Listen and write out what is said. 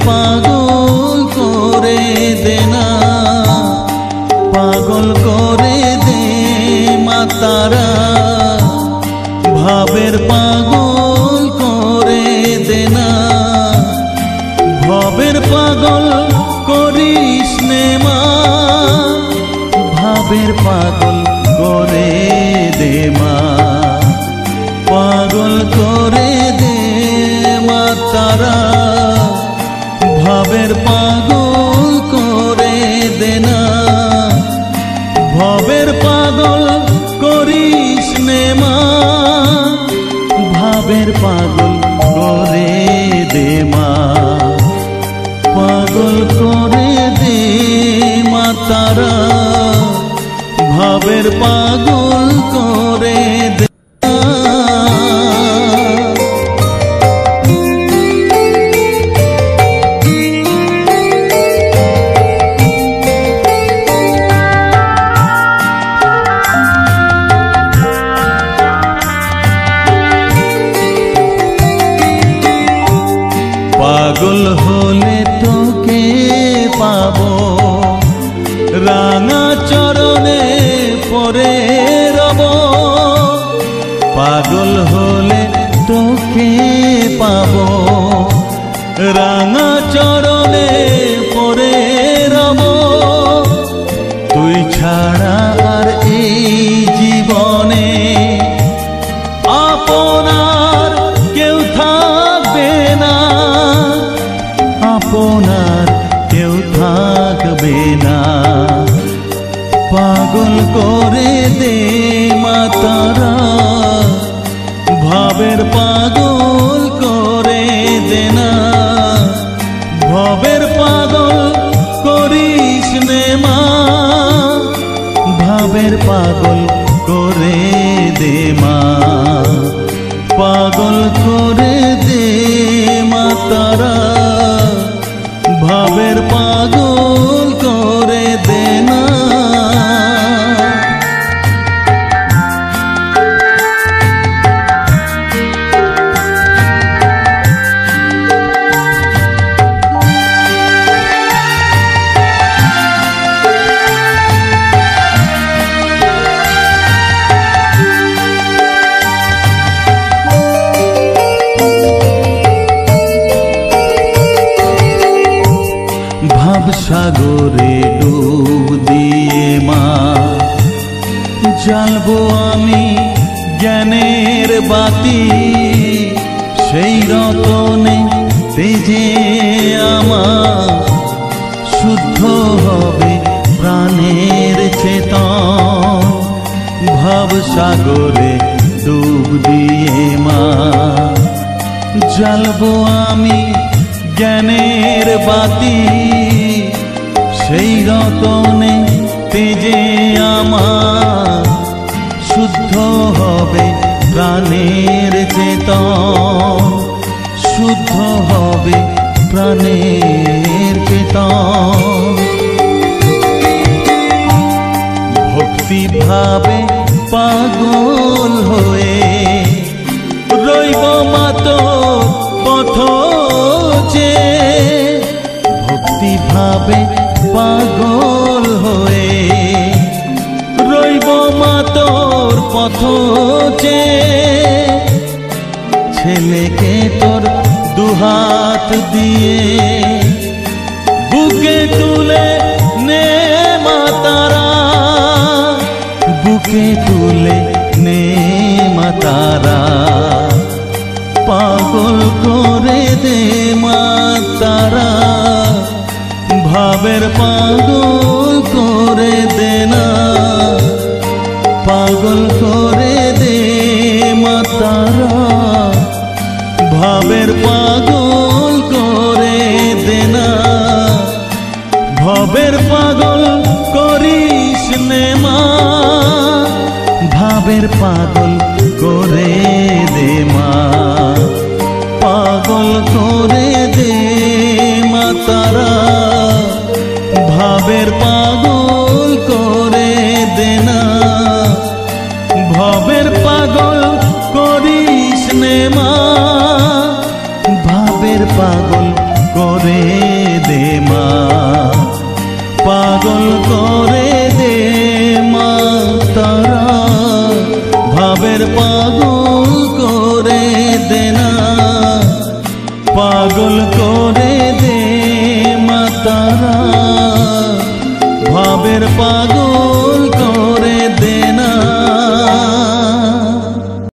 পাগল করে দে না, পাগল করে দে মা তারা, ভাবের পাগল করে দে না, ভবের পাগল করিস নে মা, ভাবের পাগল করে দে মা, পাগল করে দে মা তারা, ভাবের পাগল করে দে না, ভবের পাগল করিস নে মা, ভাবের পাগল করে দে মা, পাগল করে দে মা তারা, ভাবের পাগল করে দে। পাগল হলে তোকে পাবো, রাঙা চরণে পরে রব, পাগল হলে তোকে পাবো, রাঙা চরণে পরে রব, তুই ছাড়া আর এই জীবনে আপনার কেউ থাকবে না, আপনার কেউ থাকবে না, পাগল করে দে মা তারা, ভাবের পাগল করে দে না, ভবের পাগল করিস নে মা, ভাবের পাগল করে দে মা, পাগল করে দে মা তারা, ভাবের পাগল করে দে না। সাগরে ডুব দিয়ে মা জ্বালবো আমি জ্ঞানের বাতি, সেই রতনে তেজে আমার শুদ্ধ হবে প্রাণের চেতন, ভাব সাগরে ডুব দিয়ে মা জ্বালবো আমি জ্ঞানের বাতি, সেই রতনে তেজে আমার শুদ্ধ হবে প্রাণের চেতন, শুদ্ধ হবে প্রাণের চেতন, ভক্তি ভাবে পাগল হয়ে রইব মাতো পথ যে, ভক্তি ভাবে পাগল হয়ে রইব মা তোর পথ যে, ছেলেকে তোর দুহাত দিয়ে বুকে তুলে নে মা তারা, বুকে তুলে নে মা তারা, পাগল করে দে মা তারা, ভাবের পাগল করে দে না, পাগল করে দে মা তারা, ভাবের পাগল করে দে না, ভবের পাগল করিস নে মা, ভাবের পাগল করে দে মা, পাগল করে দে মা তারা, ভাবের পাগল করে দে না, ভবের পাগল করিস নে মা, ভাবের পাগল করে দে মা, পাগল করে দে মা তারা, ভাবের পাগল করে দে না, পাগল করে দে মা তারা, ভাবের পাগল